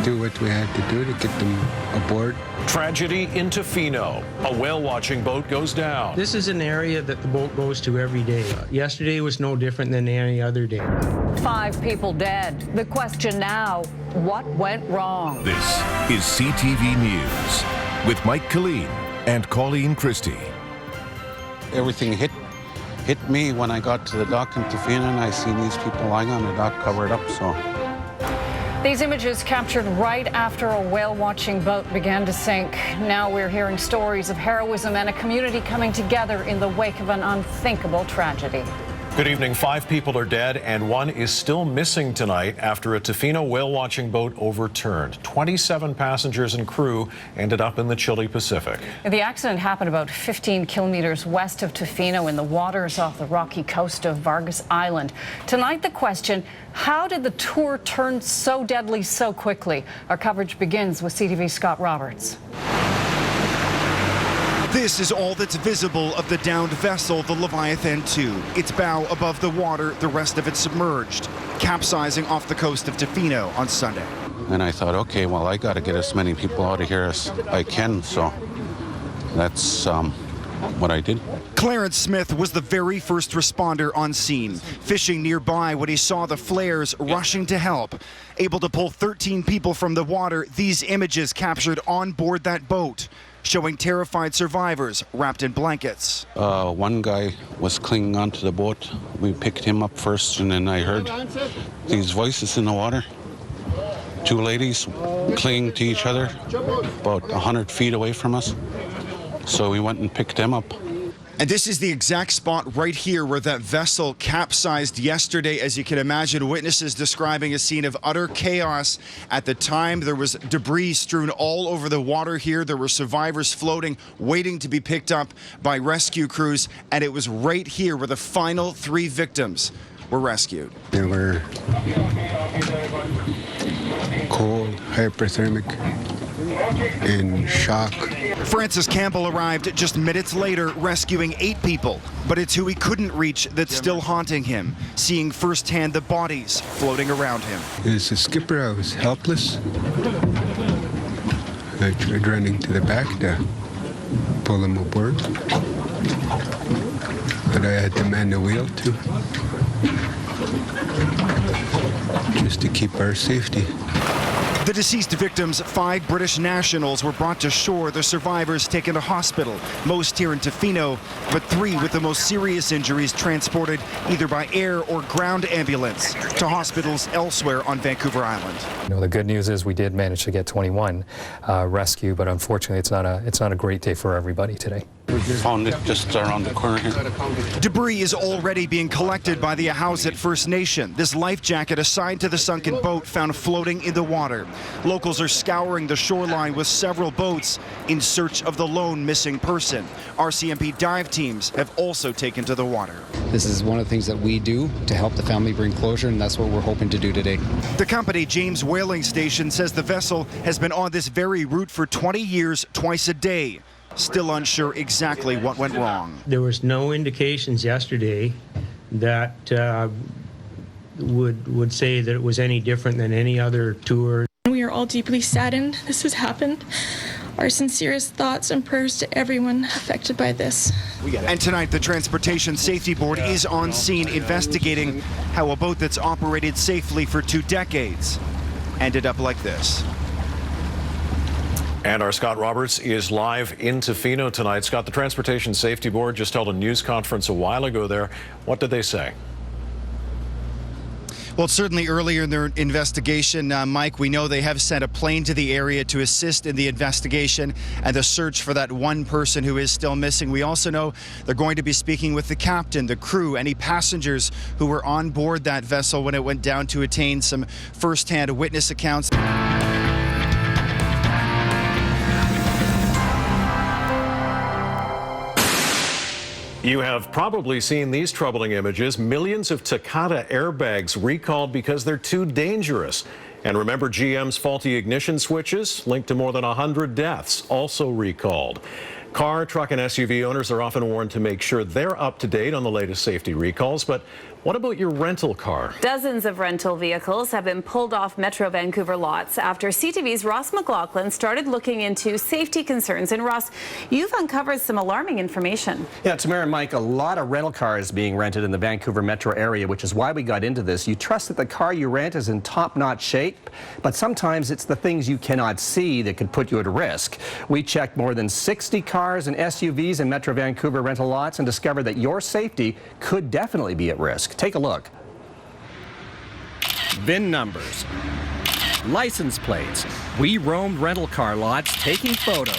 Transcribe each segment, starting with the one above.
do what we had to do to get them aboard. Tragedy in Tofino. A whale-watching boat goes down. This is an area that the boat goes to every day. Yesterday was no different than any other day. 5 people dead. The question now, what went wrong? This is CTV News with Mike Killeen and Colleen Christie. Everything hit me when I got to the dock in Tofino, and I seen these people lying on the dock covered up, so. These images captured right after a whale-watching boat began to sink. Now we're hearing stories of heroism and a community coming together in the wake of an unthinkable tragedy. Good evening. 5 people are dead and 1 is still missing tonight after a Tofino whale-watching boat overturned. 27 passengers and crew ended up in the chilly Pacific. The accident happened about 15 kilometers west of Tofino in the waters off the rocky coast of Vargas Island. Tonight, the question, how did the tour turn so deadly so quickly? Our coverage begins with CTV's Scott Roberts. This is all that's visible of the downed vessel, the Leviathan II. Its bow above the water, the rest of it submerged, capsizing off the coast of Tofino on Sunday. And I thought, okay, well, I got to get as many people out of here as I can, so that's what I did. Clarence Smith was the very first responder on scene, fishing nearby when he saw the flares rushing to help. Able to pull 13 people from the water, these images captured on board that boat, showing terrified survivors wrapped in blankets. One guy was clinging onto the boat. We picked him up first, and then I heard these voices in the water. 2 ladies clinging to each other about 100 feet away from us. So we went and picked them up. And this is the exact spot right here where that vessel capsized yesterday. As you can imagine, witnesses describing a scene of utter chaos. At the time, there was debris strewn all over the water here. There were survivors floating, waiting to be picked up by rescue crews. And it was right here where the final 3 victims were rescued. They were cold, hypothermic, in shock. Francis Campbell arrived just minutes later, rescuing 8 people. But it's who he couldn't reach that's still haunting him, seeing firsthand the bodies floating around him. As a skipper, I was helpless. I tried running to the back to pull them aboard. But I had to man the wheel too, just to keep our safety. The deceased victims, 5 British nationals, were brought to shore. The survivors taken to hospital, most here in Tofino, but 3 with the most serious injuries transported either by air or ground ambulance to hospitals elsewhere on Vancouver Island. You know, the good news is we did manage to get 21 rescued, but unfortunately it's not a great day for everybody today. We found it just around the corner here. Debris is already being collected by the Ahousaht First Nation. This life jacket assigned to the sunken boat found floating in the water. Locals are scouring the shoreline with several boats in search of the lone missing person. RCMP dive teams have also taken to the water. This is one of the things that we do to help the family bring closure, and that's what we're hoping to do today. The company, James Whaling Station, says the vessel has been on this very route for 20 years, twice a day. Still unsure exactly what went wrong. There was no indications yesterday that would say that it was any different than any other tour. We are all deeply saddened this has happened. Our sincerest thoughts and prayers to everyone affected by this. And tonight, the Transportation Safety Board is on scene investigating how a boat that's operated safely for 2 decades ended up like this. And our Scott Roberts is live in Tofino tonight. Scott, the Transportation Safety Board just held a news conference a while ago there. What did they say? Well, certainly earlier in their investigation, Mike, we know they have sent a plane to the area to assist in the investigation and the search for that one person who is still missing. We also know they're going to be speaking with the captain, the crew, any passengers who were on board that vessel when it went down to attain some firsthand witness accounts. You have probably seen these troubling images. Millions of Takata airbags recalled because they're too dangerous. And remember GM's faulty ignition switches linked to more than 100 deaths, also recalled. Car, truck, and SUV owners are often warned to make sure they're up to date on the latest safety recalls. But what about your rental car? Dozens of rental vehicles have been pulled off Metro Vancouver lots after CTV's Ross McLaughlin started looking into safety concerns. And Ross, you've uncovered some alarming information. Yeah, Tamara and Mike, a lot of rental cars being rented in the Vancouver metro area, which is why we got into this. You trust that the car you rent is in top-notch shape, but sometimes it's the things you cannot see that could put you at risk. We checked more than 60 cars and SUVs in Metro Vancouver rental lots and discovered that your safety could definitely be at risk. Take a look. VIN numbers, license plates. We roamed rental car lots taking photos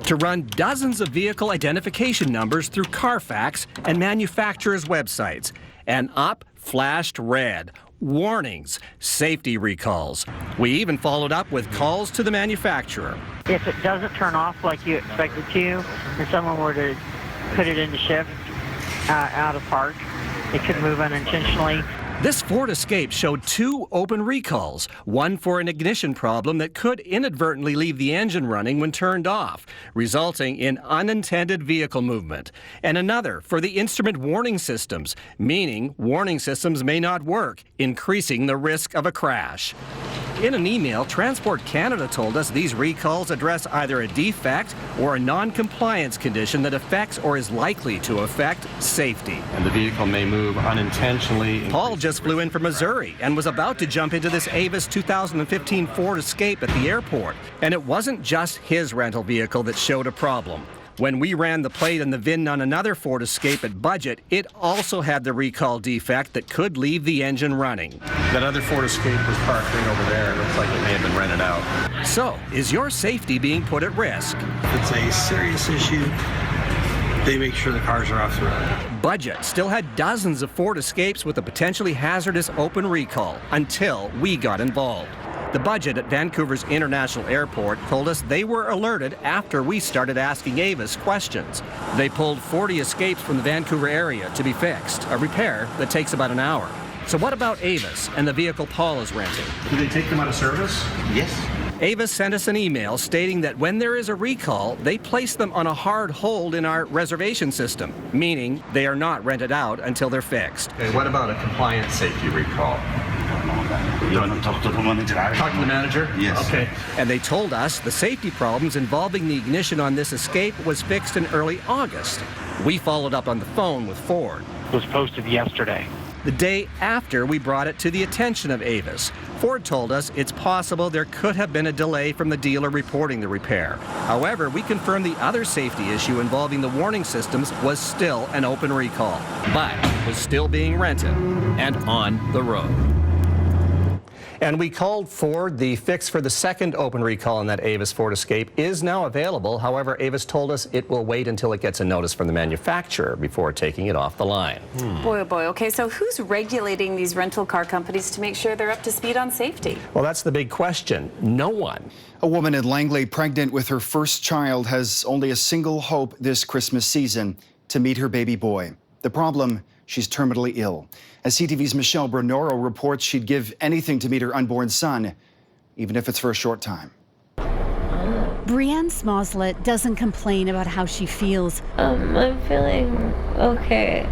to run dozens of vehicle identification numbers through Carfax and manufacturers' websites. And up flashed red. Warnings, safety recalls. We even followed up with calls to the manufacturer. If it doesn't turn off like you expect it to, and someone were to put it into shift out of park, it could move unintentionally. This Ford Escape showed 2 open recalls, one for an ignition problem that could inadvertently leave the engine running when turned off, resulting in unintended vehicle movement, and another for the instrument warning systems, meaning warning systems may not work, increasing the risk of a crash. In an email, Transport Canada told us these recalls address either a defect or a non-compliance condition that affects or is likely to affect safety. And the vehicle may move unintentionally. Paul just flew in from Missouri and was about to jump into this Avis 2015 Ford Escape at the airport. And it wasn't just his rental vehicle that showed a problem. When we ran the plate and the VIN on another Ford Escape at budget, it also had the recall defect that could leave the engine running. That other Ford Escape was parked right over there. It looks like it may have been rented out. So, is your safety being put at risk? If it's a serious issue, they make sure the cars are off the road. Budget still had dozens of Ford Escapes with a potentially hazardous open recall until we got involved. The Budget at Vancouver's International Airport told us they were alerted after we started asking Avis questions. They pulled 40 Escapes from the Vancouver area to be fixed, a repair that takes about an hour. So what about Avis and the vehicle Paul is renting? Do they take them out of service? Yes. Avis sent us an email stating that when there is a recall, they place them on a hard hold in our reservation system, meaning they are not rented out until they're fixed. Okay, what about a compliance safety recall? You want to talk to the manager? Talk to the manager? Yes. Okay. And they told us the safety problems involving the ignition on this Escape was fixed in early August. We followed up on the phone with Ford. It was posted yesterday. The day after we brought it to the attention of Avis, Ford told us it's possible there could have been a delay from the dealer reporting the repair. However, we confirmed the other safety issue involving the warning systems was still an open recall, but was still being rented and on the road. And we called Ford. The fix for the second open recall on that Avis Ford Escape is now available. However, Avis told us it will wait until it gets a notice from the manufacturer before taking it off the line. Boy, oh boy. Okay, so who's regulating these rental car companies to make sure they're up to speed on safety? Well, that's the big question. No one. A woman in Langley pregnant with her first child has only a single hope this Christmas season: to meet her baby boy. The problem, she's terminally ill. As CTV's Michelle Murrow reports, she'd give anything to meet her unborn son, even if it's for a short time. Brianne Smoslet doesn't complain about how she feels. I'm feeling okay.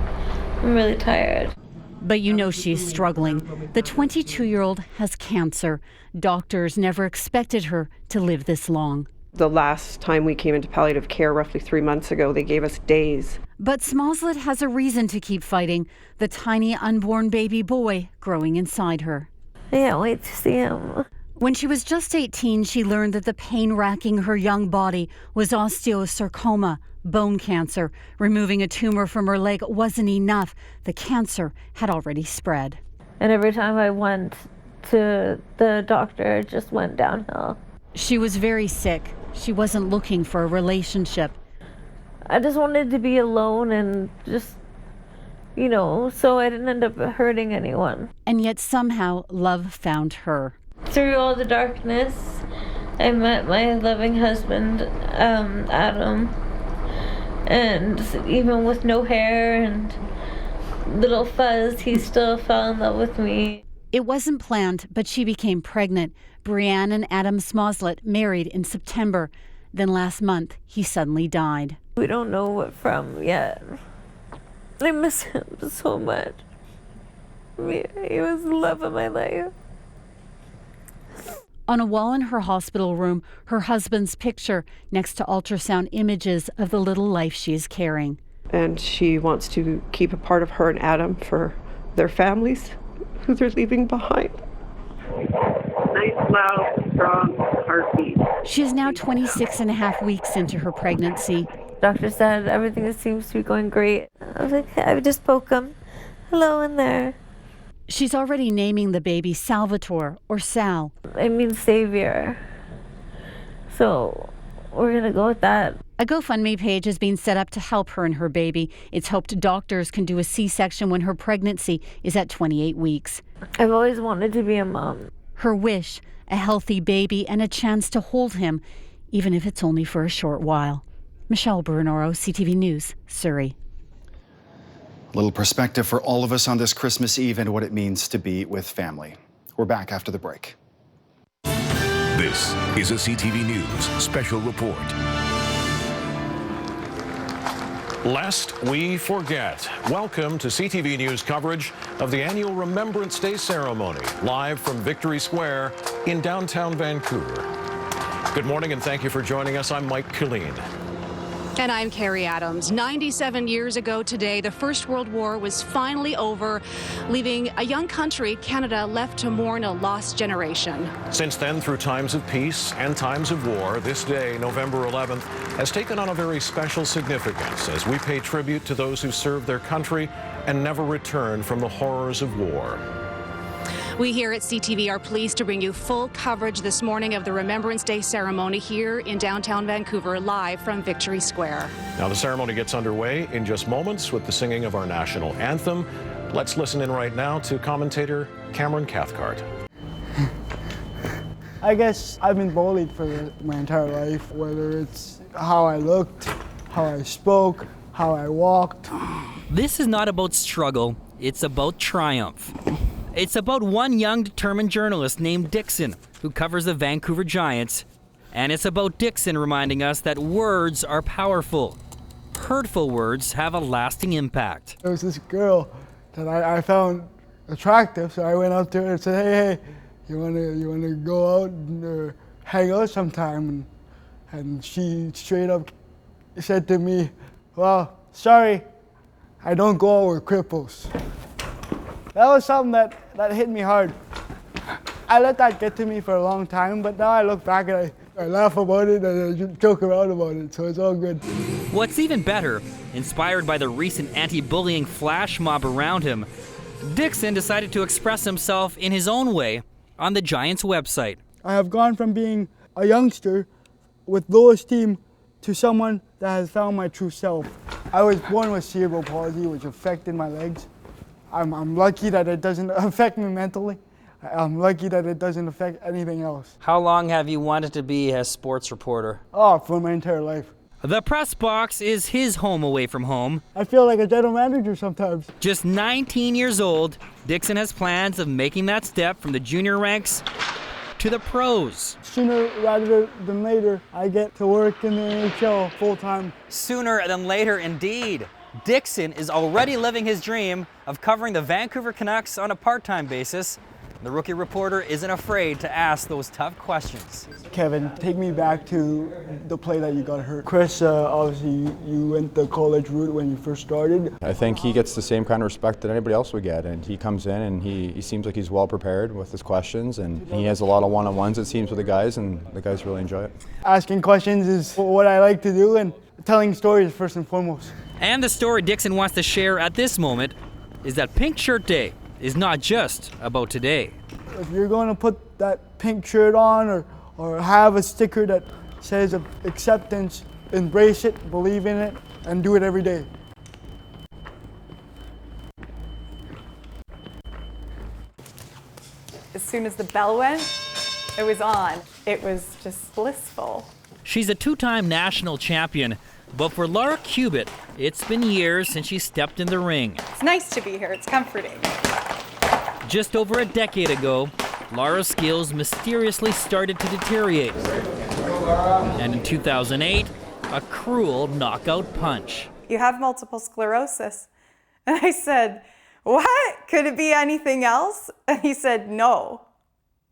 I'm really tired. But you know she's struggling. The 22-year-old has cancer. Doctors never expected her to live this long. The last time we came into palliative care, roughly 3 months ago, they gave us days. But Smoslet has a reason to keep fighting: the tiny unborn baby boy growing inside her. I can't wait to see him. When she was just 18, she learned that the pain racking her young body was osteosarcoma, bone cancer. Removing a tumor from her leg wasn't enough. The cancer had already spread. And every time I went to the doctor, it just went downhill. She was very sick. She wasn't looking for a relationship. I just wanted to be alone and just, so I didn't end up hurting anyone. And yet somehow love found her. Through all the darkness, I met my loving husband, Adam. And even with no hair and little fuzz, he still fell in love with me. It wasn't planned, but she became pregnant. Brianne and Adam Smoslet married in September. Then last month, he suddenly died. We don't know what from yet. I miss him so much. He was the love of my life. On a wall in her hospital room, her husband's picture next to ultrasound images of the little life she is carrying. And she wants to keep a part of her and Adam for their families who they're leaving behind. Nice, loud, strong heartbeat. She is now 26 and a half weeks into her pregnancy. Doctor said everything seems to be going great. I was like, I just spoke him. Hello in there. She's already naming the baby Salvatore, or Sal. I mean Savior. So we're going to go with that. A GoFundMe page has been set up to help her and her baby. It's hoped doctors can do a C-section when her pregnancy is at 28 weeks. I've always wanted to be a mom. Her wish, a healthy baby and a chance to hold him, even if it's only for a short while. Michelle Murrow, CTV News, Surrey. A little perspective for all of us on this Christmas Eve and what it means to be with family. We're back after the break. This is a CTV News special report. Lest we forget, welcome to CTV News coverage of the annual Remembrance Day ceremony, live from Victory Square in downtown Vancouver. Good morning and thank you for joining us. I'm Mike Killeen. And I'm Carrie Adams. 97 years ago today, the First World War was finally over, leaving a young country, Canada, left to mourn a lost generation. Since then, through times of peace and times of war, this day, November 11th, has taken on a very special significance as we pay tribute to those who served their country and never returned from the horrors of war. We here at CTV are pleased to bring you full coverage this morning of the Remembrance Day ceremony here in downtown Vancouver, live from Victory Square. Now the ceremony gets underway in just moments with the singing of our national anthem. Let's listen in right now to commentator Cameron Cathcart. I guess I've been bullied for my entire life, whether it's how I looked, how I spoke, how I walked. This is not about struggle, it's about triumph. It's about one young, determined journalist named Dixon who covers the Vancouver Giants. And it's about Dixon reminding us that words are powerful. Hurtful words have a lasting impact. There was this girl that I found attractive, so I went up to her and said, hey, you wanna go out and hang out sometime? And she straight up said to me, well, sorry, I don't go out with cripples. That was something that hit me hard. I let that get to me for a long time, but now I look back and I laugh about it and I joke around about it, so it's all good. What's even better, inspired by the recent anti-bullying flash mob around him, Dixon decided to express himself in his own way on the Giants website. I have gone from being a youngster with low esteem to someone that has found my true self. I was born with cerebral palsy, which affected my legs. I'm lucky that it doesn't affect me mentally. I'm lucky that it doesn't affect anything else. How long have you wanted to be a sports reporter? Oh, for my entire life. The press box is his home away from home. I feel like a general manager sometimes. Just 19 years old, Dixon has plans of making that step from the junior ranks to the pros. Sooner rather than later, I get to work in the NHL full time. Sooner than later, indeed. Dixon is already living his dream of covering the Vancouver Canucks on a part-time basis. The rookie reporter isn't afraid to ask those tough questions. Kevin, take me back to the play that you got hurt. Chris, obviously you went the college route when you first started. I think he gets the same kind of respect that anybody else would get, and he comes in and he seems like he's well prepared with his questions, and he has a lot of one-on-ones, it seems, with the guys, and the guys really enjoy it. Asking questions is what I like to do, and telling stories first and foremost. And the story Dixon wants to share at this moment is that Pink Shirt Day is not just about today. If you're going to put that pink shirt on or have a sticker that says acceptance, embrace it, believe in it, and do it every day. As soon as the bell went, it was on. It was just blissful. She's a two-time national champion, but for Laura Cubitt, it's been years since she stepped in the ring. It's nice to be here. It's comforting. Just over a decade ago, Laura's skills mysteriously started to deteriorate. And in 2008, a cruel knockout punch. You have multiple sclerosis. And I said, what? Could it be anything else? And he said, no.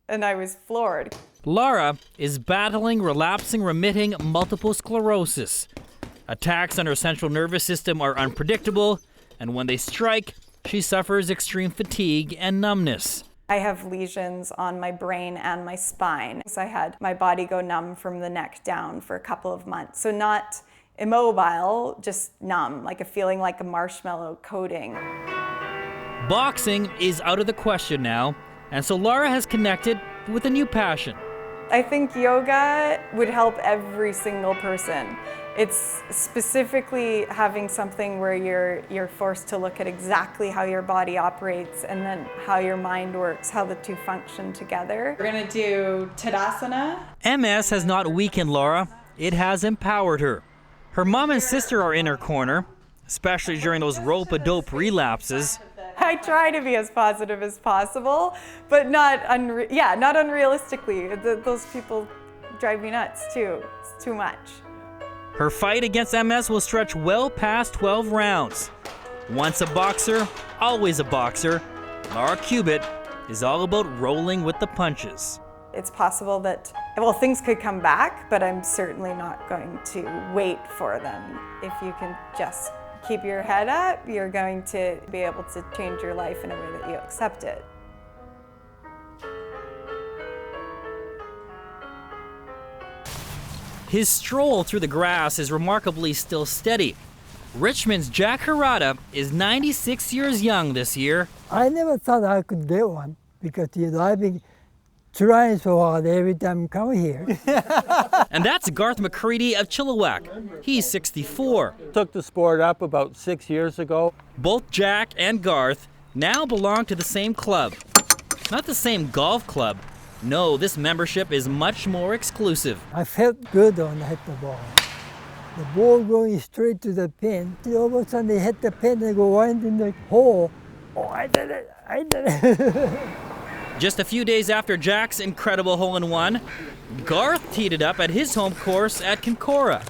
And I was floored. Laura is battling relapsing remitting multiple sclerosis. Attacks on her central nervous system are unpredictable, and when they strike, she suffers extreme fatigue and numbness. I have lesions on my brain and my spine. So I had my body go numb from the neck down for a couple of months. So not immobile, just numb, like a feeling like a marshmallow coating. Boxing is out of the question now, and so Laura has connected with a new passion. I think yoga would help every single person. It's specifically having something where you're forced to look at exactly how your body operates and then how your mind works, how the two function together. We're gonna do Tadasana. MS has not weakened Laura, it has empowered her. Her mom and sister are in her corner, especially during those rope-a-dope relapses. I try to be as positive as possible, but not unrealistically. Those people drive me nuts too. It's too much. Her fight against MS will stretch well past 12 rounds. Once a boxer, always a boxer. Laura Cubitt is all about rolling with the punches. It's possible that, well, things could come back, but I'm certainly not going to wait for them. If you can just keep your head up, you're going to be able to change your life in a way that you accept it. His stroll through the grass is remarkably still steady. Richmond's Jack Harada is 96 years young this year. I never thought I could get one because, I've been trying so hard every time I come here. And that's Garth McCready of Chilliwack. He's 64. Took the sport up about 6 years ago. Both Jack and Garth now belong to the same club. Not the same golf club. No, this membership is much more exclusive. I felt good when I hit the ball. The ball going straight to the pin. All of a sudden they hit the pin and go right in the hole. Oh, I did it! Just a few days after Jack's incredible hole-in-one, Garth teed it up at his home course at Kincora.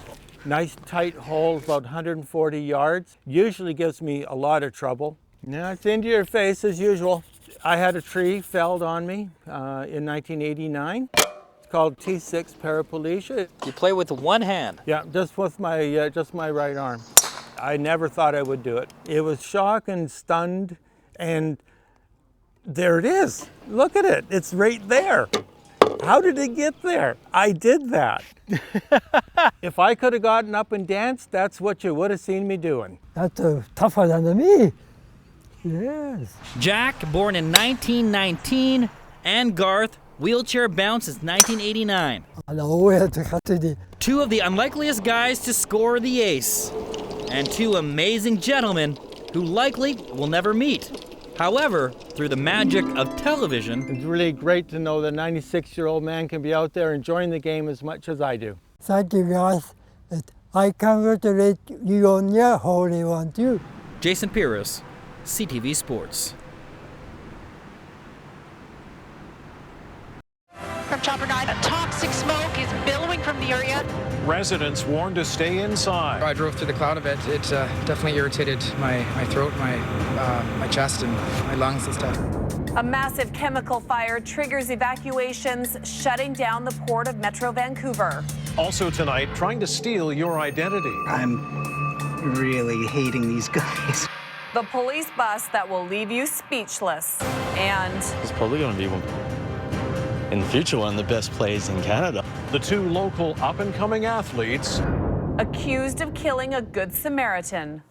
Nice tight hole, about 140 yards. Usually gives me a lot of trouble. Now it's into your face as usual. I had a tree felled on me in 1989. It's called T6 paraplegia. You play with one hand? Yeah, just with my right arm. I never thought I would do it. It was shock and stunned, and there it is. Look at it. It's right there. How did it get there? I did that. If I could have gotten up and danced, that's what you would have seen me doing. That's tougher than me. Yes. Jack, born in 1919, and Garth, wheelchair-bound since 1989. Two of the unlikeliest guys to score the ace, and two amazing gentlemen who likely will never meet. However, through the magic of television, it's really great to know that a 96-year-old man can be out there enjoying the game as much as I do. Thank you, guys. I congratulate you on your hole-in-one too. Jason Pires, CTV Sports. From Chopper 9, toxic smoke is billowing from the area. Residents warned to stay inside. I drove through the cloud of it. It definitely irritated my throat, my chest, and my lungs and stuff. A massive chemical fire triggers evacuations, shutting down the port of Metro Vancouver. Also tonight, trying to steal your identity. I'm really hating these guys. The police bus that will leave you speechless. And it's probably going to be in the future one of the best players in Canada. The two local up-and-coming athletes accused of killing a Good Samaritan.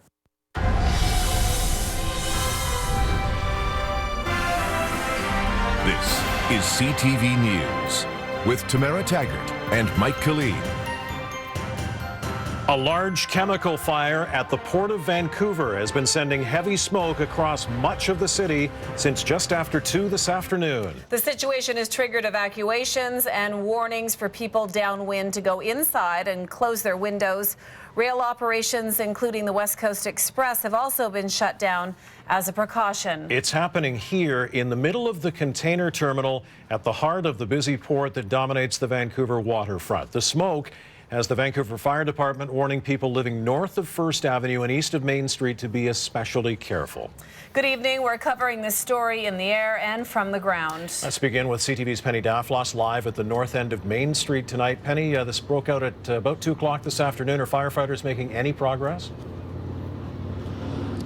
This is CTV News with Tamara Taggart and Mike Killeen. A large chemical fire at the Port of Vancouver has been sending heavy smoke across much of the city since just after 2 this afternoon. The situation has triggered evacuations and warnings for people downwind to go inside and close their windows. Rail operations, including the West Coast Express, have also been shut down as a precaution. It's happening here in the middle of the container terminal at the heart of the busy port that dominates the Vancouver waterfront. The smoke has the Vancouver Fire Department warning people living north of First Avenue and east of Main Street to be especially careful. Good evening. We're covering this story in the air and from the ground. Let's begin with CTV's Penny Daflos live at the north end of Main Street tonight. Penny, this broke out at about 2 o'clock this afternoon. Are firefighters making any progress?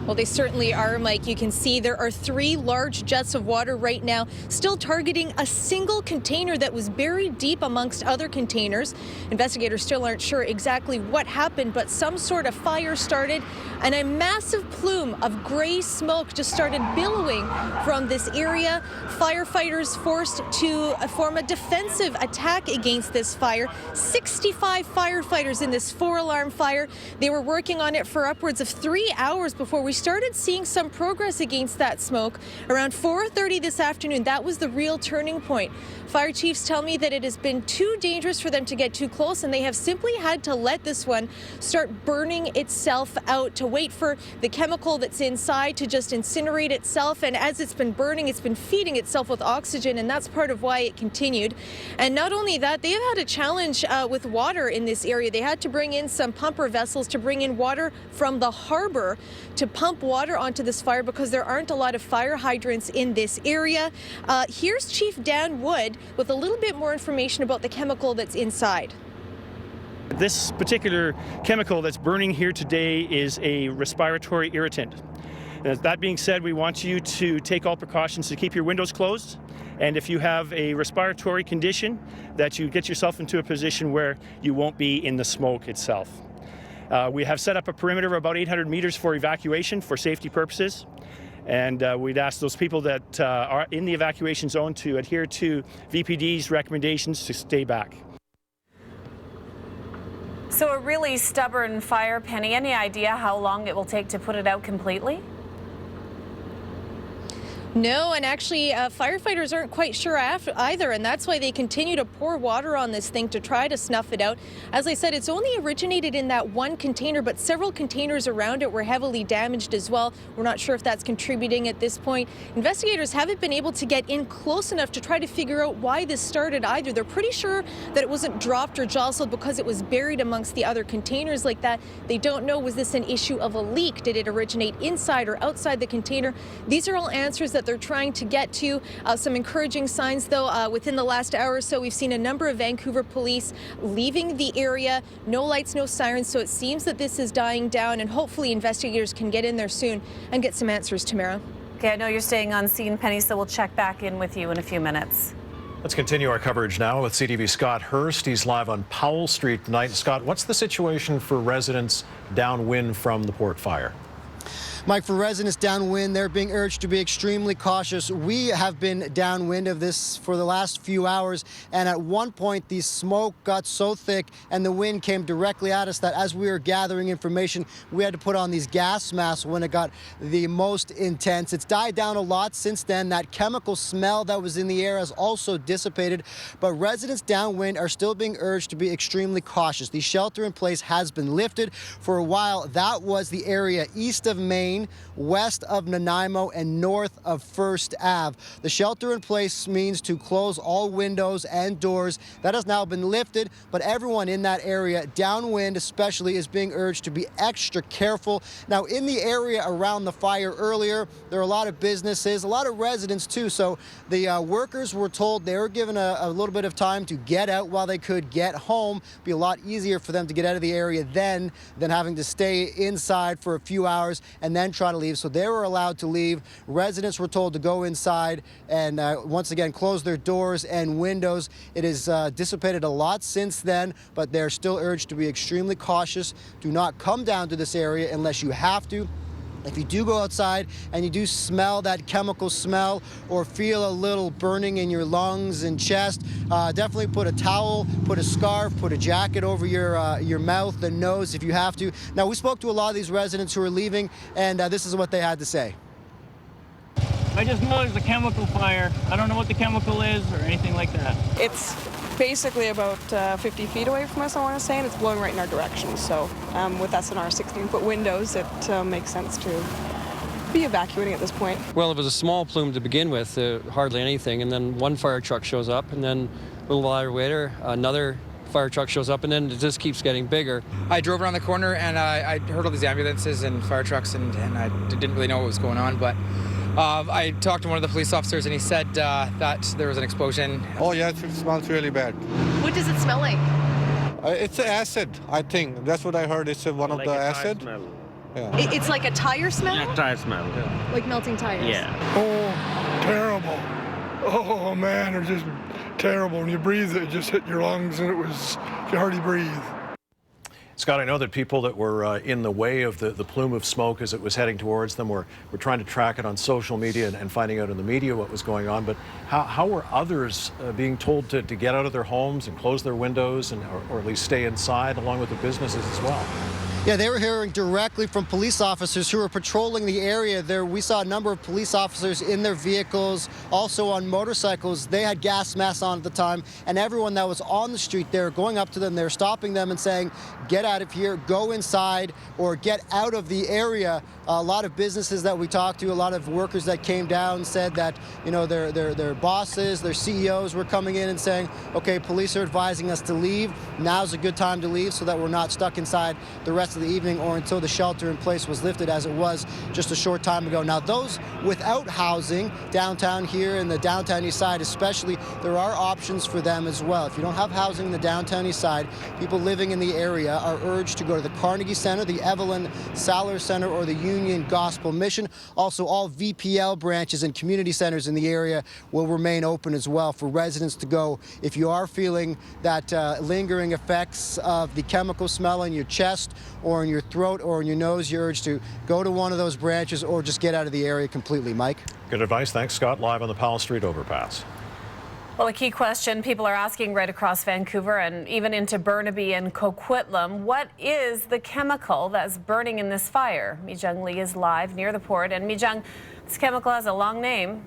Well, they certainly are, Mike. You can see there are 3 large jets of water right now, still targeting a single container that was buried deep amongst other containers. Investigators still aren't sure exactly what happened, but some sort of fire started and a massive plume of gray smoke just started billowing from this area. Firefighters forced to form a defensive attack against this fire. 65 firefighters in this 4-alarm fire. They were working on it for upwards of 3 hours before we started seeing some progress against that smoke. Around 4:30 this afternoon, that was the real turning point. Fire chiefs tell me that it has been too dangerous for them to get too close, and they have simply had to let this one start burning itself out, to wait for the chemical that's inside to just incinerate itself. And as it's been burning, it's been feeding itself with oxygen, and that's part of why it continued. And not only that, they have had a challenge with water in this area. They had to bring in some pumper vessels to bring in water from the harbor to pump water onto this fire because there aren't a lot of fire hydrants in this area. Here's Chief Dan Wood with a little bit more information about the chemical that's inside. This particular chemical that's burning here today is a respiratory irritant. That being said, we want you to take all precautions to keep your windows closed. And if you have a respiratory condition, that you get yourself into a position where you won't be in the smoke itself. We have set up a perimeter of about 800 meters for evacuation for safety purposes. And we'd ask those people that are in the evacuation zone to adhere to VPD's recommendations to stay back. So a really stubborn fire, Penny. Any idea how long it will take to put it out completely? No, and actually firefighters aren't quite sure either, and that's why they continue to pour water on this thing to try to snuff it out. As I said, it's only originated in that one container, but several containers around it were heavily damaged as well. We're not sure if that's contributing at this point. Investigators haven't been able to get in close enough to try to figure out why this started either. They're pretty sure that it wasn't dropped or jostled because it was buried amongst the other containers like that. They don't know, was this an issue of a leak? Did it originate inside or outside the container? These are all answers that they're trying to get to. Some encouraging signs, though. Within the last hour or so, we've seen a number of Vancouver police leaving the area. No lights, no sirens, so it seems that this is dying down, and hopefully investigators can get in there soon and get some answers, Tamara. Okay, I know you're staying on scene, Penny, so we'll check back in with you in a few minutes. Let's continue our coverage now with CTV's Scott Hurst. He's live on Powell Street tonight. Scott, what's the situation for residents downwind from the port fire? Mike, for residents downwind, they're being urged to be extremely cautious. We have been downwind of this for the last few hours, and at one point the smoke got so thick and the wind came directly at us that as we were gathering information, we had to put on these gas masks when it got the most intense. It's died down a lot since then. That chemical smell that was in the air has also dissipated, but residents downwind are still being urged to be extremely cautious. The shelter in place has been lifted. For a while, that was the area east of Main, west of Nanaimo, and north of First Ave. The shelter in place means to close all windows and doors. That has now been lifted, but everyone in that area, downwind especially, is being urged to be extra careful. Now, in the area around the fire earlier, there are a lot of businesses, a lot of residents too, so the workers were told they were given a little bit of time to get out while they could get home. It'd be a lot easier for them to get out of the area then than having to stay inside for a few hours and then try to leave. So they were allowed to leave. Residents were told to go inside and once again close their doors and windows. It has dissipated a lot since then, but they're still urged to be extremely cautious. Do not come down to this area unless you have to. If you do go outside and you do smell that chemical smell or feel a little burning in your lungs and chest, definitely put a towel, put a scarf, put a jacket over your mouth and nose if you have to. Now, we spoke to a lot of these residents who are leaving, and this is what they had to say. I just know there's a chemical fire. I don't know what the chemical is or anything like that. It's basically about 50 feet away from us, I want to say, and it's blowing right in our direction. So with us in our 16-foot windows, it makes sense to be evacuating at this point. Well, it was a small plume to begin with, hardly anything, and then one fire truck shows up, and then a little while later, another fire truck shows up, and then it just keeps getting bigger. I drove around the corner and I heard all these ambulances and fire trucks, and I didn't really know what was going on, but I talked to one of the police officers, and he said that there was an explosion. Oh yeah, it smells really bad. What does it smell like? It's acid, I think. That's what I heard. It's one of the acid. Yeah. It's like a tire smell? Yeah, tire smell. Yeah. Like melting tires? Yeah. Oh, terrible. Oh man, it's just terrible. When you breathe it just hit your lungs, and you hardly breathe. Scott, I know that people that were in the way of the plume of smoke as it was heading towards them were trying to track it on social media and finding out in the media what was going on. But how were others being told to get out of their homes and close their windows or at least stay inside along with the businesses as well? Yeah, they were hearing directly from police officers who were patrolling the area. We saw a number of police officers in their vehicles, also on motorcycles. They had gas masks on at the time, and everyone that was on the street, they were going up to them, they were stopping them and saying, get out of here, go inside, or get out of the area. A lot of businesses that we talked to, a lot of workers that came down said that, you know, their bosses, their CEOs were coming in and saying, okay, police are advising us to leave. Now's a good time to leave so that we're not stuck inside the rest of the evening or until the shelter in place was lifted, as it was just a short time ago. Now, those without housing downtown here in the downtown east side especially, there are options for them as well. If you don't have housing in the downtown east side, people living in the area are urged to go to the Carnegie Center, the Evelyn Saller Center, or the Union Gospel Mission. Also, all VPL branches and community centers in the area will remain open as well for residents to go. If you are feeling that lingering effects of the chemical smell in your chest or in your throat or in your nose, you're urged to go to one of those branches or just get out of the area completely. Mike? Good advice. Thanks, Scott. Live on the Powell Street overpass. Well, a key question people are asking right across Vancouver and even into Burnaby and Coquitlam, what is the chemical that's burning in this fire? Mi-Jung Lee is live near the port, and Mi-Jung, this chemical has a long name.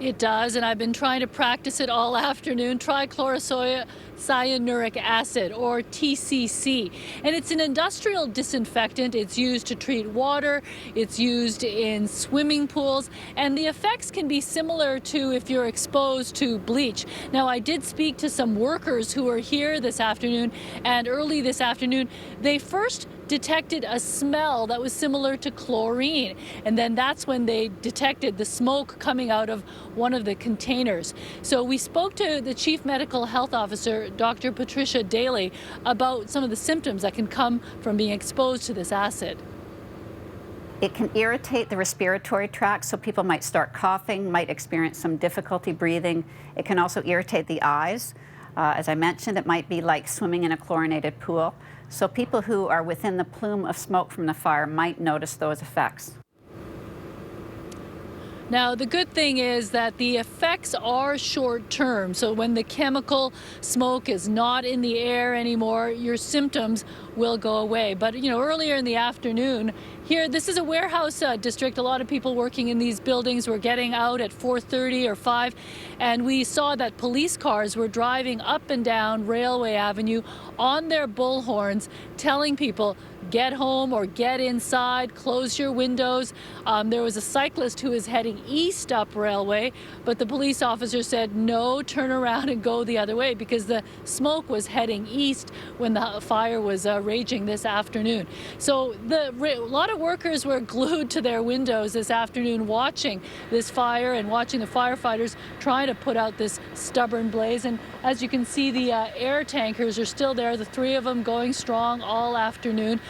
It does, and I've been trying to practice it all afternoon. Trichlorocyanuric acid, or TCC. And it's an industrial disinfectant. It's used to treat water. It's used in swimming pools. And the effects can be similar to if you're exposed to bleach. Now, I did speak to some workers who were here this afternoon, and early this afternoon, they first detected a smell that was similar to chlorine. And then that's when they detected the smoke coming out of one of the containers. So we spoke to the Chief Medical Health Officer, Dr. Patricia Daly, about some of the symptoms that can come from being exposed to this acid. It can irritate the respiratory tract, so people might start coughing, might experience some difficulty breathing. It can also irritate the eyes. As I mentioned, it might be like swimming in a chlorinated pool. So people who are within the plume of smoke from the fire might notice those effects. Now, the good thing is that the effects are short term. So when the chemical smoke is not in the air anymore, your symptoms will go away. But, you know, earlier in the afternoon, here, this is a warehouse district. A lot of people working in these buildings were getting out at 4:30 or 5, and we saw that police cars were driving up and down Railway Avenue on their bullhorns, telling people, get home or get inside, close your windows. There was a cyclist who was heading east up Railway, but the police officer said, no, turn around and go the other way, because the smoke was heading east when the fire was raging this afternoon. So a lot of workers were glued to their windows this afternoon watching this fire and watching the firefighters trying to put out this stubborn blaze. And as you can see, the air tankers are still there, the 3 of them going strong all afternoon.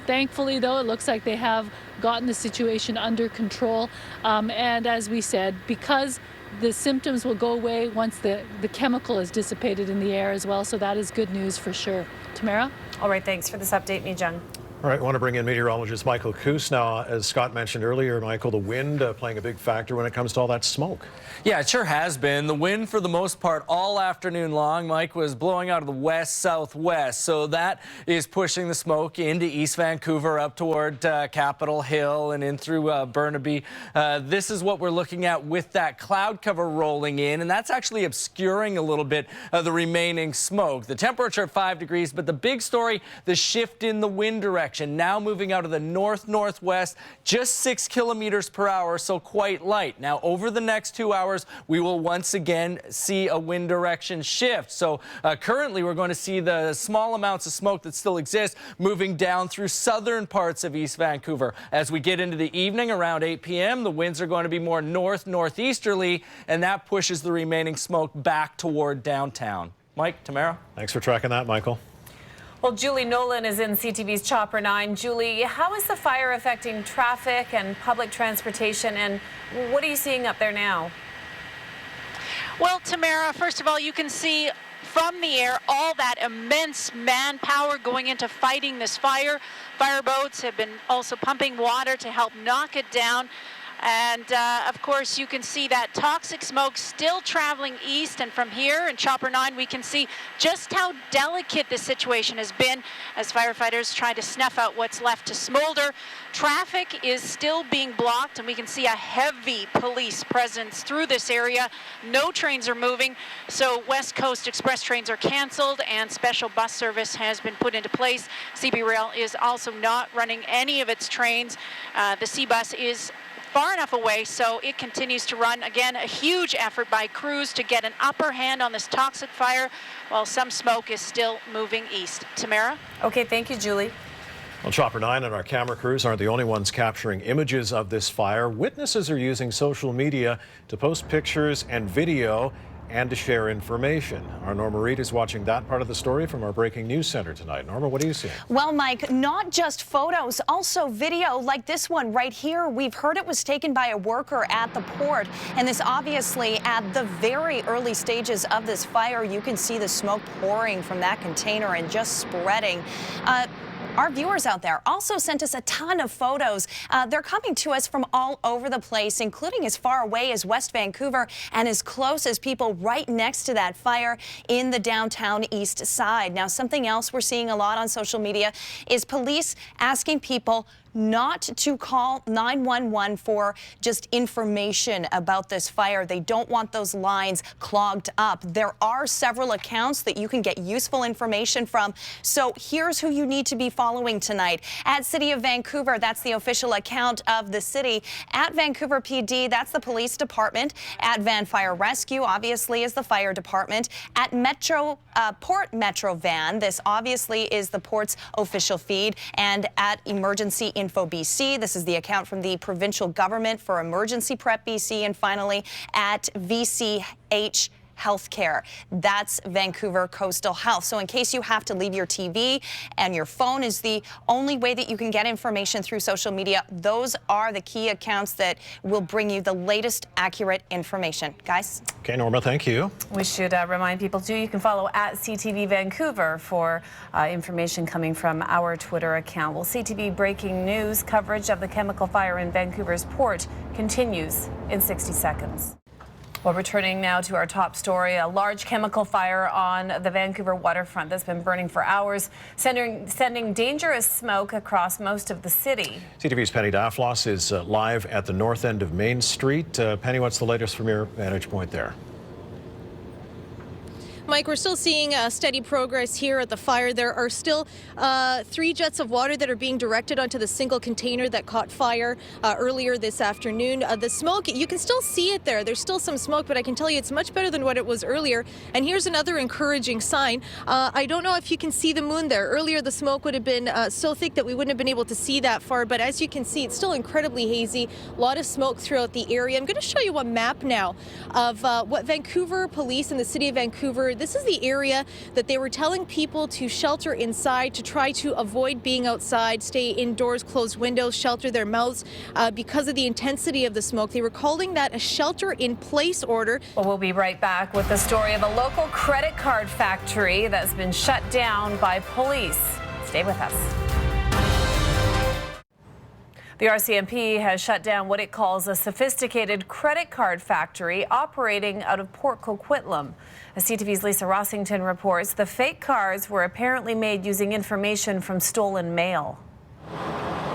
Thankfully, though, it looks like they have gotten the situation under control. And as we said, because the symptoms will go away once the chemical is dissipated in the air as well. So that is good news for sure. Tamara? All right, thanks for this update, Mi-Jung. All right, I want to bring in meteorologist Michael Coos now. As Scott mentioned earlier, Michael, the wind playing a big factor when it comes to all that smoke. Yeah, it sure has been. The wind, for the most part, all afternoon long, Mike, was blowing out of the west-southwest. So that is pushing the smoke into East Vancouver, up toward Capitol Hill and in through Burnaby. This is what we're looking at with that cloud cover rolling in, and that's actually obscuring a little bit of the remaining smoke. The temperature at 5 degrees, but the big story, the shift in the wind direction. Now moving out of the north-northwest, just 6 kilometers per hour, so quite light. Now, over the next 2 hours, we will once again see a wind direction shift. So currently, we're going to see the small amounts of smoke that still exist moving down through southern parts of East Vancouver. As we get into the evening, around 8 p.m., the winds are going to be more north-northeasterly, and that pushes the remaining smoke back toward downtown. Mike, Tamara? Thanks for tracking that, Michael. Well, Julie Nolan is in CTV's Chopper 9. Julie, how is the fire affecting traffic and public transportation, and what are you seeing up there now? Well, Tamara, first of all, you can see from the air all that immense manpower going into fighting this fire. Fireboats have been also pumping water to help knock it down. And of course, you can see that toxic smoke still traveling east, and from here in Chopper 9, we can see just how delicate this situation has been as firefighters try to snuff out what's left to smolder. Traffic is still being blocked, and we can see a heavy police presence through this area. No trains are moving, so West Coast Express trains are canceled, and special bus service has been put into place. CB Rail is also not running any of its trains. The C-Bus is far enough away, so it continues to run. Again, a huge effort by crews to get an upper hand on this toxic fire, while some smoke is still moving east. Tamara? Okay, thank you, Julie. Well, Chopper 9 and our camera crews aren't the only ones capturing images of this fire. Witnesses are using social media to post pictures and video and to share information. Our Norma Reed is watching that part of the story from our Breaking News Center tonight. Norma, what do you see? Well, Mike, not just photos, also video like this one right here. We've heard it was taken by a worker at the port, and this obviously at the very early stages of this fire. You can see the smoke pouring from that container and just spreading. Our viewers out there also sent us a ton of photos. They're coming to us from all over the place, including as far away as West Vancouver and as close as people right next to that fire in the downtown east side. Now, something else we're seeing a lot on social media is police asking people not to call 911 for just information about this fire. They don't want those lines clogged up. There are several accounts that you can get useful information from. So here's who you need to be following tonight. At City of Vancouver, that's the official account of the city. At Vancouver PD, that's the police department. At Van Fire Rescue, obviously, is the fire department. At Port Metro Van, this obviously is the port's official feed. And at Emergency Info BC, this is the account from the provincial government for Emergency Prep BC. And finally, at VCH Healthcare. That's Vancouver Coastal Health. So in case you have to leave your TV and your phone is the only way that you can get information through social media, those are the key accounts that will bring you the latest accurate information. Guys? Okay, Norma, thank you. We should remind people, too, you can follow at CTV Vancouver for information coming from our Twitter account. Well, CTV Breaking News coverage of the chemical fire in Vancouver's port continues in 60 seconds. Well, returning now to our top story, a large chemical fire on the Vancouver waterfront that's been burning for hours, sending dangerous smoke across most of the city. CTV's Penny Daflos is live at the north end of Main Street. Penny, what's the latest from your vantage point there? Mike, we're still seeing steady progress here at the fire. There are still 3 jets of water that are being directed onto the single container that caught fire earlier this afternoon. The smoke, you can still see it there. There's still some smoke, but I can tell you it's much better than what it was earlier. And here's another encouraging sign. I don't know if you can see the moon there. Earlier, the smoke would have been so thick that we wouldn't have been able to see that far. But as you can see, it's still incredibly hazy. A lot of smoke throughout the area. I'm going to show you a map now of what Vancouver Police and the City of Vancouver. This is the area that they were telling people to shelter inside, to try to avoid being outside, stay indoors, close windows, shelter their mouths because of the intensity of the smoke. They were calling that a shelter-in-place order. Well, we'll be right back with the story of a local credit card factory that's been shut down by police. Stay with us. The RCMP has shut down what it calls a sophisticated credit card factory operating out of Port Coquitlam. As CTV's Lisa Rossington reports, the fake cards were apparently made using information from stolen mail.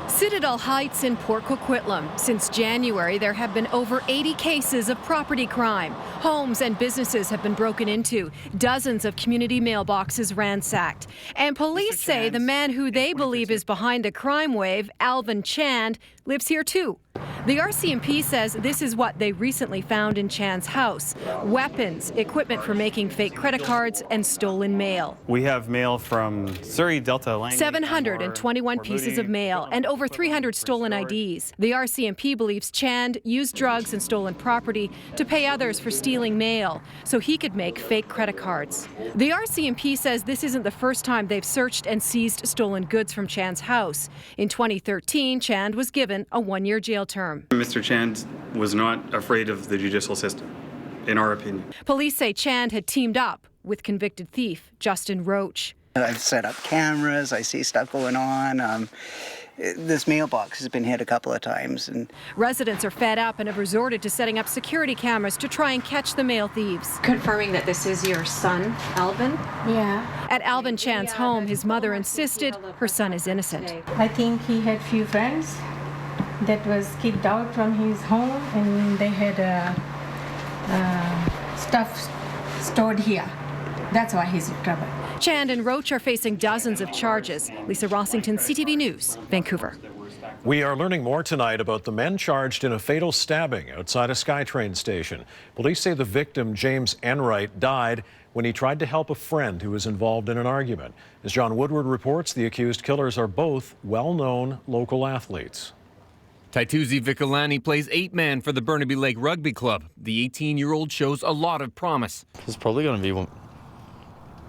Citadel Heights in Port Coquitlam. Since January, there have been over 80 cases of property crime. Homes and businesses have been broken into. Dozens of community mailboxes ransacked. And police say the man who they believe is behind the crime wave, Alvin Chand, lives here too. The RCMP says this is what they recently found in Chand's house: weapons, equipment for making fake credit cards, and stolen mail. We have mail from Surrey, Delta, Langley, 721 pieces of mail and over 300 stolen IDs. The RCMP believes Chand used drugs and stolen property to pay others for stealing mail so he could make fake credit cards. The RCMP says this isn't the first time they've searched and seized stolen goods from Chand's house. In 2013, Chand was given a 1-year jail term. Mr. Chand was not afraid of the judicial system, in our opinion. Police say Chand had teamed up with convicted thief Justin Roach. I've set up cameras, I see stuff going on. This mailbox has been hit a couple of times. And residents are fed up and have resorted to setting up security cameras to try and catch the mail thieves. Confirming that this is your son, Alvin? Yeah. At Alvin Chand's home, his mother insisted her son is innocent. I think he had few friends that was kicked out from his home, and they had stuff stored here. That's why he's in trouble. Chand and Roach are facing dozens of charges. Lisa Rossington, CTV News, Vancouver. We are learning more tonight about the men charged in a fatal stabbing outside a SkyTrain station. Police say the victim, James Enright, died when he tried to help a friend who was involved in an argument. As John Woodward reports, the accused killers are both well-known local athletes. Taituzi Vikalani plays 8-man for the Burnaby Lake Rugby Club. The 18-year-old shows a lot of promise. He's probably going to be,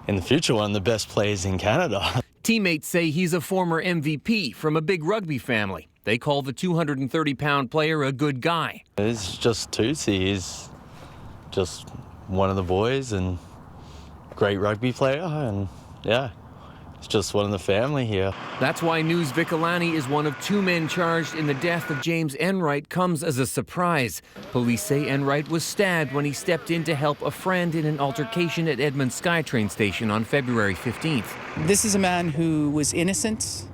in the future, one of the best players in Canada. Teammates say he's a former MVP from a big rugby family. They call the 230-pound player a good guy. It's just Tootsie. He's just one of the boys and great rugby player, and yeah. It's just one of the family here. That's why news Vikalani is one of 2 men charged in the death of James Enright comes as a surprise. Police say Enright was stabbed when he stepped in to help a friend in an altercation at Edmonds SkyTrain station on February 15th. This is a man who was innocent,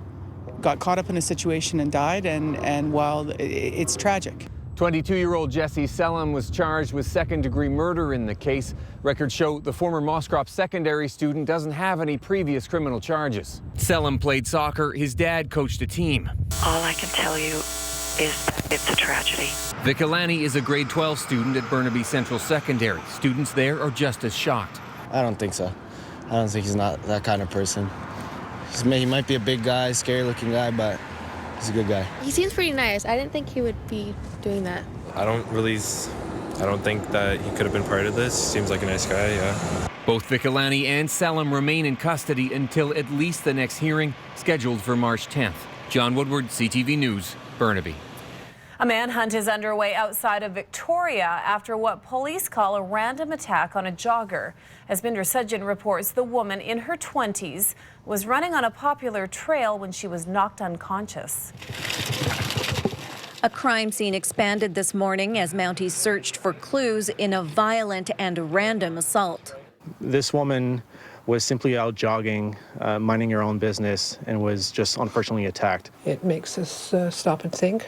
got caught up in a situation and died, and while it's tragic. 22-year-old Jesse Selim was charged with second-degree murder in the case. Records show the former Mosscrop secondary student doesn't have any previous criminal charges. Selim played soccer. His dad coached a team. All I can tell you is that it's a tragedy. Vikalani is a grade 12 student at Burnaby Central Secondary. Students there are just as shocked. I don't think so. I don't think he's not that kind of person. He might be a big guy, scary-looking guy, but he's a good guy. He seems pretty nice. I didn't think he would be doing that. I don't think that he could have been part of this. Seems like a nice guy, yeah. Both Vikalani and Selim remain in custody until at least the next hearing, scheduled for March 10th. John Woodward, CTV News, Burnaby. A manhunt is underway outside of Victoria after what police call a random attack on a jogger. As Binder Sudjan reports, the woman in her 20s was running on a popular trail when she was knocked unconscious. A crime scene expanded this morning as Mounties searched for clues in a violent and random assault. This woman was simply out jogging, minding her own business, and was just unfortunately attacked. It makes us stop and think.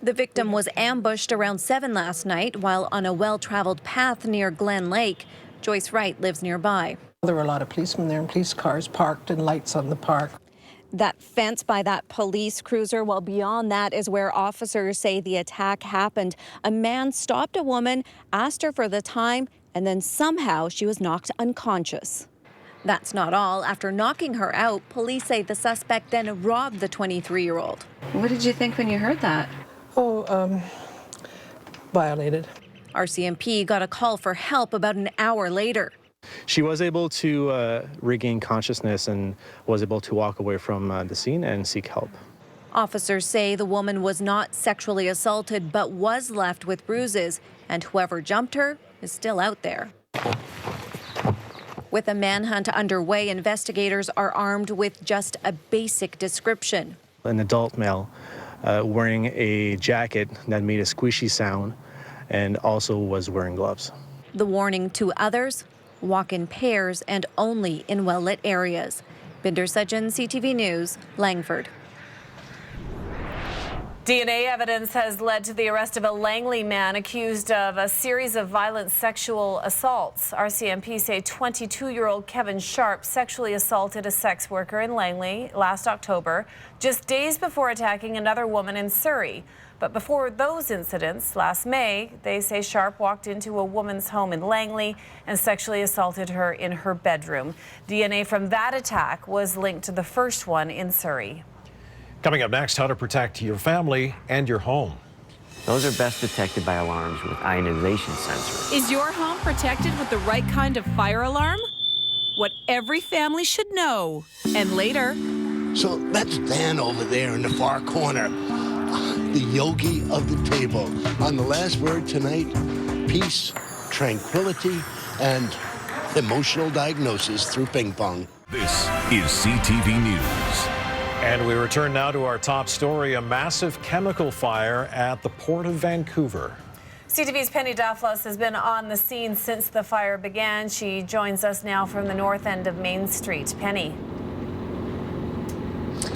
The victim was ambushed around 7 last night while on a well-traveled path near Glen Lake. Joyce Wright lives nearby. There were a lot of policemen there and police cars parked and lights on the park. That fence by that police cruiser, well, beyond that is where officers say the attack happened. A man stopped a woman, asked her for the time, and then somehow she was knocked unconscious. That's not all. After knocking her out, police say the suspect then robbed the 23-year-old. What did you think when you heard that? Violated. RCMP got a call for help about an hour later. She was able to regain consciousness and was able to walk away from the scene and seek help. Officers say the woman was not sexually assaulted but was left with bruises, and whoever jumped her is still out there. With a manhunt underway, investigators are armed with just a basic description. An adult male wearing a jacket that made a squishy sound, and also was wearing gloves. The warning to others, walk in pairs and only in well-lit areas. Binder Sudjan, CTV News, Langford. DNA evidence has led to the arrest of a Langley man accused of a series of violent sexual assaults. RCMP say 22-year-old Kevin Sharp sexually assaulted a sex worker in Langley last October, just days before attacking another woman in Surrey. But before those incidents, last May, they say Sharp walked into a woman's home in Langley and sexually assaulted her in her bedroom. DNA from that attack was linked to the first one in Surrey. Coming up next, how to protect your family and your home. Those are best detected by alarms with ionization sensors. Is your home protected with the right kind of fire alarm? What every family should know. And later... So that's Dan over there in the far corner, the yogi of the table. On the last word tonight, peace, tranquility, and emotional diagnosis through ping pong. This is CTV News. And we return now to our top story, a massive chemical fire at the Port of Vancouver. CTV's Penny Daflos has been on the scene since the fire began. She joins us now from the north end of Main Street. Penny.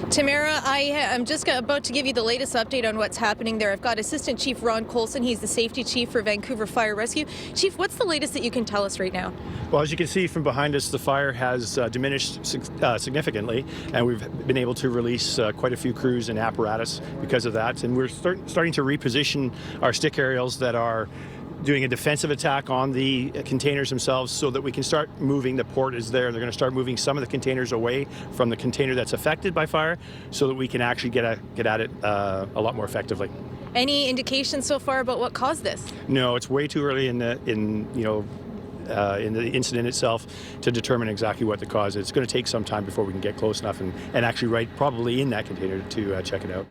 Tamara, I'm just about to give you the latest update on what's happening there. I've got Assistant Chief Ron Colson. He's the Safety Chief for Vancouver Fire Rescue. Chief, what's the latest that you can tell us right now? Well, as you can see from behind us, the fire has diminished significantly, and we've been able to release quite a few crews and apparatus because of that. And we're starting to reposition our stick aerials that are doing a defensive attack on the containers themselves so that we can start moving. The port is there. They're going to start moving some of the containers away from the container that's affected by fire so that we can actually get at it a lot more effectively. Any indications so far about what caused this? No, it's way too early in the incident itself to determine exactly what the cause is. It's going to take some time before we can get close enough and actually right probably in that container to check it out.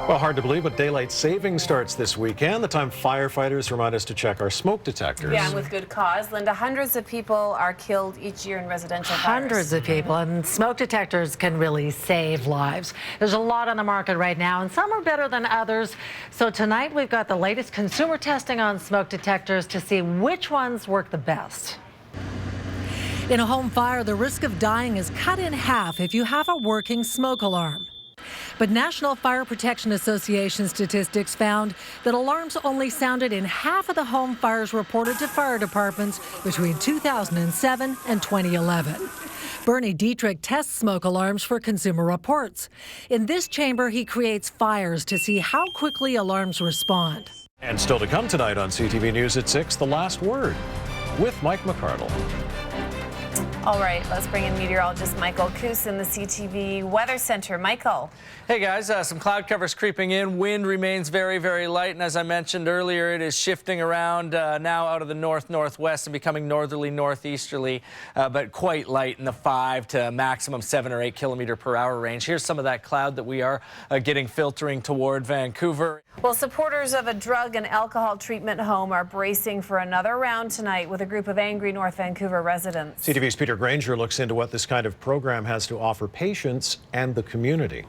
Well, hard to believe, but daylight saving starts this weekend, the time firefighters remind us to check our smoke detectors. Yeah, and with good cause. Linda, hundreds of people are killed each year in residential fires. Hundreds of people, and smoke detectors can really save lives. There's a lot on the market right now, and some are better than others. So tonight we've got the latest consumer testing on smoke detectors to see which ones work the best. In a home fire, the risk of dying is cut in half if you have a working smoke alarm. But National Fire Protection Association statistics found that alarms only sounded in half of the home fires reported to fire departments between 2007 and 2011. Bernie Dietrich tests smoke alarms for Consumer Reports. In this chamber, he creates fires to see how quickly alarms respond. And still to come tonight on CTV News at 6, The Last Word with Mike McCardle. All right, let's bring in meteorologist Michael Koos in the CTV Weather Center. Michael. Hey guys, some cloud covers creeping in. Wind remains very, very light, and as I mentioned earlier, it is shifting around now out of the north-northwest and becoming northerly northeasterly, but quite light in the 5 to maximum 7 or 8 kilometer per hour range. Here's some of that cloud that we are getting filtering toward Vancouver. Well, supporters of a drug and alcohol treatment home are bracing for another round tonight with a group of angry North Vancouver residents. CTV's Peter Granger looks into what this kind of program has to offer patients and the community.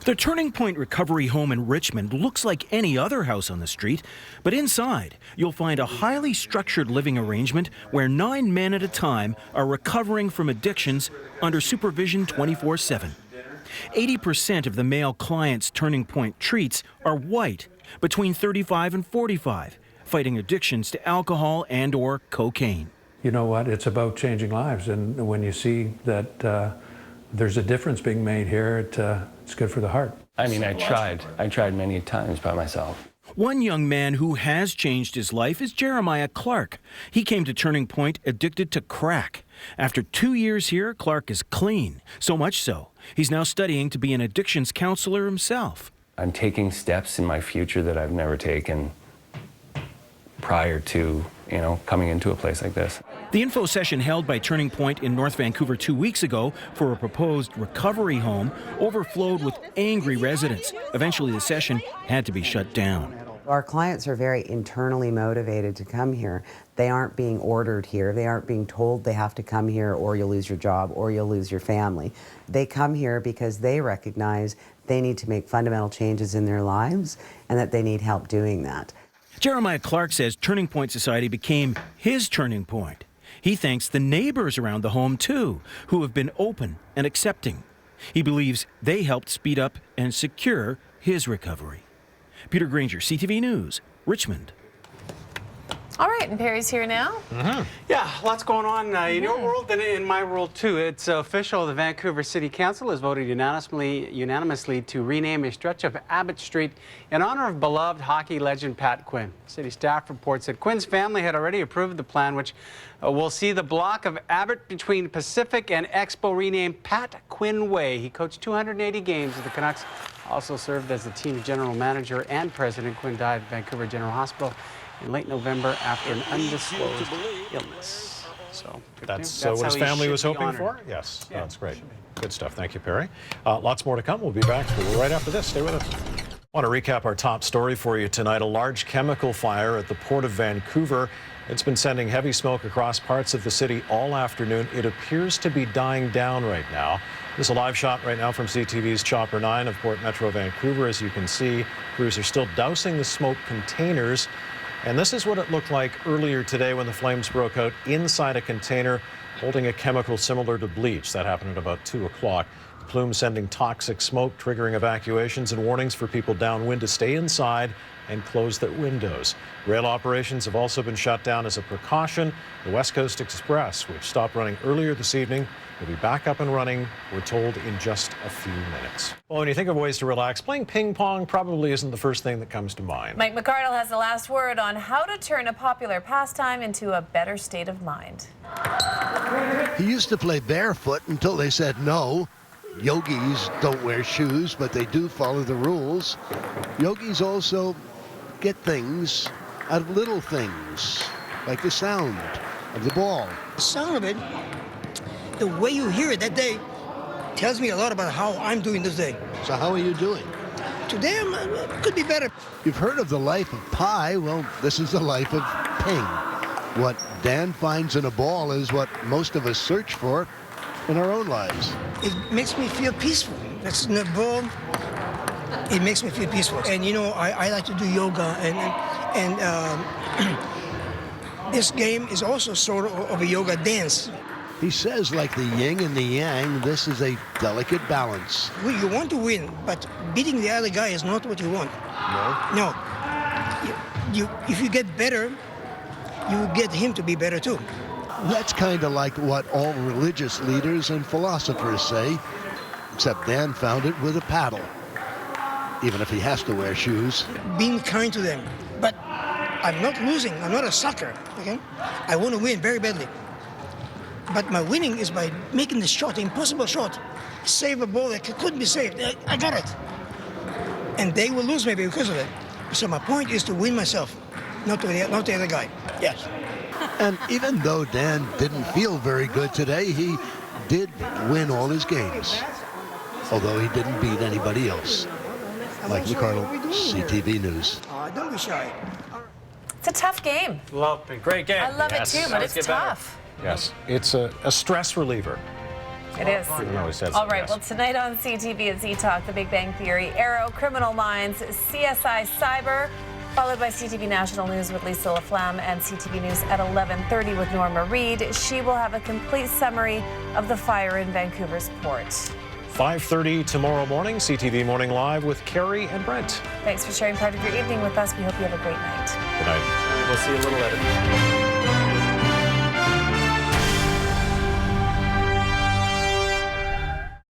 The Turning Point Recovery Home in Richmond looks like any other house on the street, but inside you'll find a highly structured living arrangement where 9 men at a time are recovering from addictions under supervision 24/7. 80% of the male clients Turning Point treats are white, between 35 and 45, fighting addictions to alcohol and or cocaine. You know what? It's about changing lives, and when you see that there's a difference being made here, it's good for the heart. I mean, I tried many times by myself. One young man who has changed his life is Jeremiah Clark. He came to Turning Point addicted to crack. After 2 years here, Clark is clean, so much so he's now studying to be an addictions counselor himself. I'm taking steps in my future that I've never taken prior to, coming into a place like this. The info session held by Turning Point in North Vancouver 2 weeks ago for a proposed recovery home overflowed with angry residents. Eventually, the session had to be shut down. Our clients are very internally motivated to come here. They aren't being ordered here. They aren't being told they have to come here or you'll lose your job or you'll lose your family. They come here because they recognize they need to make fundamental changes in their lives and that they need help doing that. Jeremiah Clark says Turning Point Society became his turning point. He thanks the neighbors around the home, too, who have been open and accepting. He believes they helped speed up and secure his recovery. Peter Granger, CTV News, Richmond. All right, and Perry's here now. Yeah, lots going on in your world and in my world, too. It's official. The Vancouver City Council has voted unanimously to rename a stretch of Abbott Street in honor of beloved hockey legend Pat Quinn. City staff reports that Quinn's family had already approved the plan, which will see the block of Abbott between Pacific and Expo renamed Pat Quinn Way. He coached 280 games with the Canucks, also served as the team's general manager and president. Quinn died at Vancouver General Hospital in late November after an undisclosed illness. So that's what his family was hoping for? Yes, yeah. That's great. Good stuff. Thank you, Perry. Lots more to come. We'll be back right after this. Stay with us. I want to recap our top story for you tonight. A large chemical fire at the Port of Vancouver. It's been sending heavy smoke across parts of the city all afternoon. It appears to be dying down right now. This is a live shot right now from CTV's Chopper 9 of Port Metro Vancouver. As you can see, crews are still dousing the smoke containers. And this is what it looked like earlier today when the flames broke out inside a container holding a chemical similar to bleach. That happened at about 2 o'clock. The plume sending toxic smoke, triggering evacuations and warnings for people downwind to stay inside and close their windows. Rail operations have also been shut down as a precaution. The West Coast Express, which stopped running earlier this evening, will be back up and running, we're told, in just a few minutes. Well, when you think of ways to relax, playing ping pong probably isn't the first thing that comes to mind. Mike McArdle has the last word on how to turn a popular pastime into a better state of mind. He used to play barefoot until they said no. Yogis don't wear shoes, but they do follow the rules. Yogis also get things out of little things, like the sound of the ball. The sound of it, the way you hear it that day, tells me a lot about how I'm doing this day. So how are you doing? Today, could be better. You've heard of the life of pi. Well, this is the life of ping. What Dan finds in a ball is what most of us search for in our own lives. It makes me feel peaceful. That's in the ball. It makes me feel peaceful. And you know, I like to do yoga, and this game is also sort of a yoga dance. He says, like the yin and the yang, this is a delicate balance. Well, you want to win, but beating the other guy is not what you want. No? No. If you get better, you will get him to be better too. That's kind of like what all religious leaders and philosophers say, except Dan found it with a paddle, even if he has to wear shoes. Being kind to them, but I'm not losing. I'm not a sucker, okay? I want to win very badly. But my winning is by making the shot, the impossible shot. Save a ball that couldn't be saved. I got it. And they will lose maybe because of it. So my point is to win myself, not the other guy. Yes. And even though Dan didn't feel very good today, he did win all his games. Although he didn't beat anybody else. Mike McArdle, CTV News. Don't be shy. It's a tough game. Love it. Great game. I love it too, but it's tough. Yes, it's a stress reliever. It is. Even though he says All right, yes. well, tonight on CTV and Z-Talk, The Big Bang Theory, Arrow, Criminal Minds, CSI Cyber, followed by CTV National News with Lisa LaFlamme and CTV News at 11:30 with Norma Reed. She will have a complete summary of the fire in Vancouver's port. 5:30 tomorrow morning, CTV Morning Live with Carrie and Brent. Thanks for sharing part of your evening with us. We hope you have a great night. Good night. We'll see you a little later.